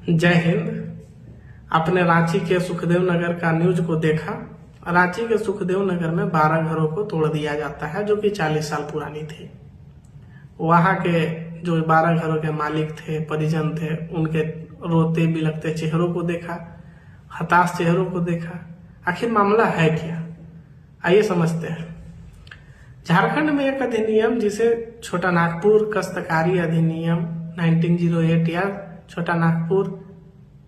जय हिंद। आपने रांची के सुखदेव नगर का न्यूज को देखा। रांची के सुखदेव नगर में 12 घरों को तोड़ दिया जाता है जो कि 40 साल पुरानी थी। वहां के जो 12 घरों के मालिक थे, परिजन थे, उनके रोते बिलखते चेहरों को देखा, हताश चेहरों को देखा। आखिर मामला है क्या, आइए समझते हैं। झारखंड में एक अधिनियम जिसे छोटा नागपुर काश्तकारी अधिनियम 1908 या छोटा नागपुर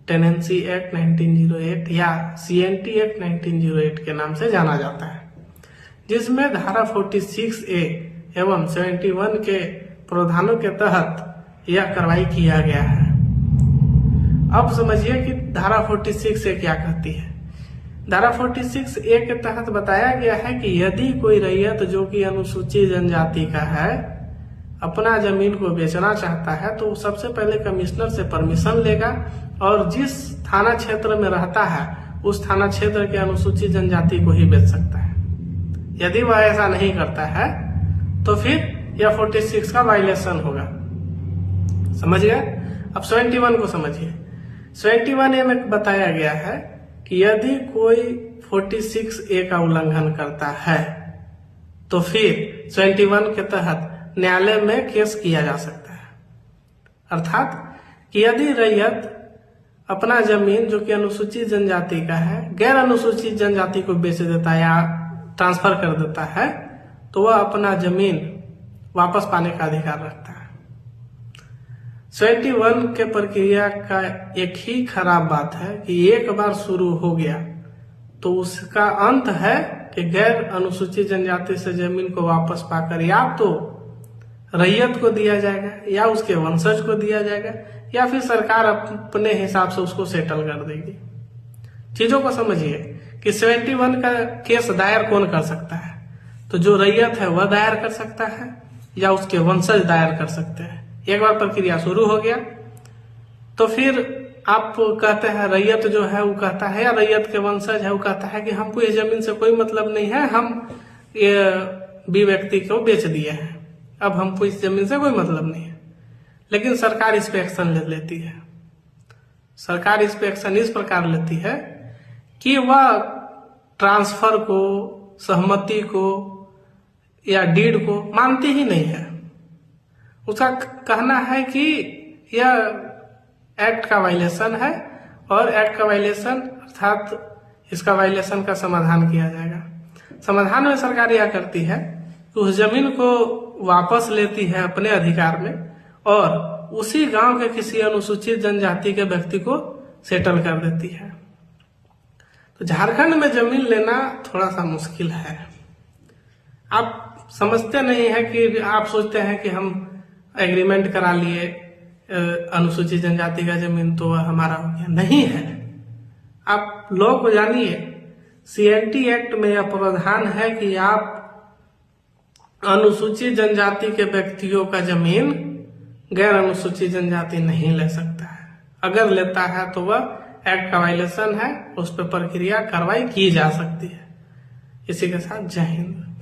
टेनेंसी एक्ट 1908 या CNT एक्ट 1908 के नाम से जाना जाता है, जिसमें धारा 46A एवं 71 के प्रावधानों के तहत यह कार्रवाई किया गया है। अब समझिए कि धारा 46A क्या कहती है। धारा 46A के तहत बताया गया है कि यदि कोई रैयत जो कि अनुसूचित जनजाति का है अपना जमीन को बेचना चाहता है तो सबसे पहले कमिश्नर से परमिशन लेगा और जिस थाना क्षेत्र में रहता है उस थाना क्षेत्र के अनुसूचित जनजाति को ही बेच सकता है। यदि वह ऐसा नहीं करता है तो फिर यह 46 का वायलेशन होगा। समझ गए। अब 71 को समझिए। 71A में बताया गया है कि यदि कोई 46A का उल्लंघन करता है तो फिर 71 के तहत न्यायालय में केस किया जा सकता है। अर्थात कि यदि रैयत अपना जमीन जो कि अनुसूचित जनजाति का है गैर अनुसूचित जनजाति को बेच देता है या ट्रांसफर कर देता है तो वह अपना जमीन वापस पाने का अधिकार रखता है। 71 के प्रक्रिया का एक ही खराब बात है कि एक बार शुरू हो गया तो उसका अंत है कि गैर अनुसूचित जनजाति से जमीन को वापस पाकर या तो रैयत को दिया जाएगा या उसके वंशज को दिया जाएगा या फिर सरकार अपने हिसाब से उसको सेटल कर देगी। चीजों को समझिए कि 71 का केस दायर कौन कर सकता है, तो जो रैयत है वह दायर कर सकता है या उसके वंशज दायर कर सकते हैं। एक बार प्रक्रिया शुरू हो गया तो फिर आप कहते हैं रैयत जो है वो कहता है या रैयत के वंशज है वो कहता है कि हमको ये जमीन से कोई मतलब नहीं है, हम ये बी व्यक्ति को बेच दिए हैं, अब हमको इस जमीन से कोई मतलब नहीं है। लेकिन सरकार इस पे एक्शन ले लेती है। सरकार इस पे एक्शन इस प्रकार लेती है कि वह ट्रांसफर को, सहमति को या डीड को मानती ही नहीं है। उसका कहना है कि यह एक्ट का वायलेशन है और एक्ट का वायलेशन अर्थात इसका वायलेशन का समाधान किया जाएगा। समाधान में सरकार यह करती है कि उस जमीन को वापस लेती है अपने अधिकार में और उसी गांव के किसी अनुसूचित जनजाति के व्यक्ति को सेटल कर देती है। तो झारखंड में जमीन लेना थोड़ा सा मुश्किल है। आप समझते नहीं है कि आप सोचते हैं कि हम एग्रीमेंट करा लिए, अनुसूचित जनजाति का जमीन तो हमारा हो गया। नहीं है। आप लॉ को जानिए। CNT एक्ट में यह प्रावधान है कि आप अनुसूचित जनजाति के व्यक्तियों का जमीन गैर अनुसूचित जनजाति नहीं ले सकता है। अगर लेता है तो वह एक्ट का वायलेशन है, उस पर प्रक्रिया कार्रवाई की जा सकती है। इसी के साथ जय हिंद।